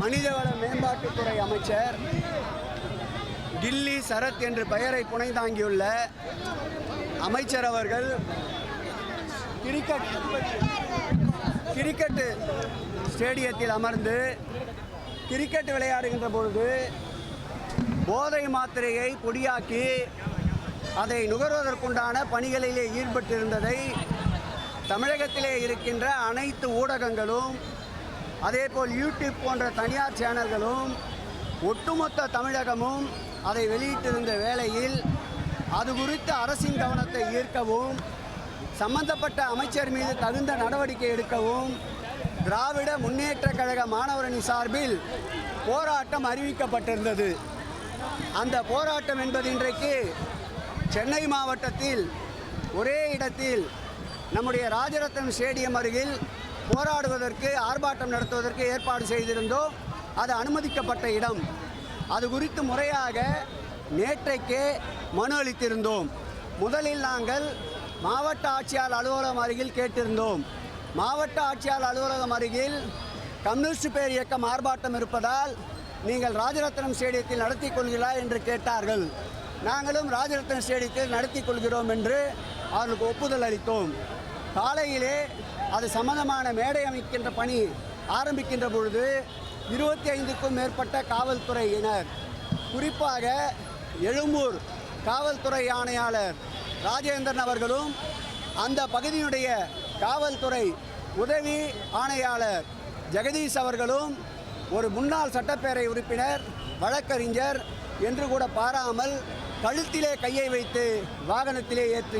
மனிதவள மேம்பாட்டுத்துறை அமைச்சர் கில்லி சரத் என்று பெயரை புனைந்தாங்கியுள்ள அமைச்சர் அவர்கள் கிரிக்கெட் ஸ்டேடியத்தில் அமர்ந்து கிரிக்கெட் விளையாடுகின்ற பொழுது போதை மாத்திரையை பொடியாக்கி அதை நுகர்வதற்குண்டான பணிகளிலே ஈடுபட்டிருந்ததை தமிழகத்திலே இருக்கின்ற அனைத்து ஊடகங்களும் அதேபோல் யூடியூப் போன்ற தனியார் சேனல்களும் ஒட்டுமொத்த தமிழகமும் அதை வெளியிட்டிருந்த வேளையில் அது குறித்து அரசின் கவனத்தை ஈர்க்கவும் சம்பந்தப்பட்ட அமைச்சர் மீது தகுந்த நடவடிக்கை எடுக்கவும் திராவிட முன்னேற்றக் கழக மாணவரணி சார்பில் போராட்டம் அறிவிக்கப்பட்டிருந்தது. அந்த போராட்டம் என்பது இன்றைக்கு சென்னை மாவட்டத்தில் ஒரே இடத்தில் நம்முடைய ராஜரத்னம் ஸ்டேடியம் அருகில் போராடுவதற்கு ஆர்ப்பாட்டம் நடத்துவதற்கு ஏற்பாடு செய்திருந்தோம். அது அனுமதிக்கப்பட்ட இடம். அது குறித்து முறையாக நேற்றைக்கே மனு அளித்திருந்தோம். முதலில் நாங்கள் மாவட்ட ஆட்சியாளர் அலுவலகம் அருகில் கேட்டிருந்தோம். மாவட்ட ஆட்சியாளர் அலுவலகம் அருகில் கம்யூனிஸ்ட் பேர் இயக்கம் ஆர்ப்பாட்டம் இருப்பதால் நீங்கள் ராஜரத்னம் ஸ்டேடியத்தில் நடத்தி கொள்கிறீர்களா என்று கேட்டார்கள். நாங்களும் ராஜரத்னம் ஸ்டேடியத்தில் நடத்தி கொள்கிறோம் என்று அவர்களுக்கு ஒப்புதல் அளித்தோம். காலையிலே அது சம்பந்தமான மேடை அமைக்கின்ற பணி ஆரம்பிக்கின்ற பொழுது 25க்கும் மேற்பட்ட காவல்துறையினர், குறிப்பாக எழும்பூர் காவல்துறை ஆணையாளர் ராஜேந்திரன் அவர்களும் அந்த பகுதியினுடைய காவல்துறை உதவி ஆணையாளர் ஜெகதீஷ் அவர்களும் ஒரு முன்னாள் சட்டப்பேரவை உறுப்பினர் வழக்கறிஞர் என்று கூட பாராமல் கழுத்திலே கையை வைத்து வாகனத்திலே ஏற்றி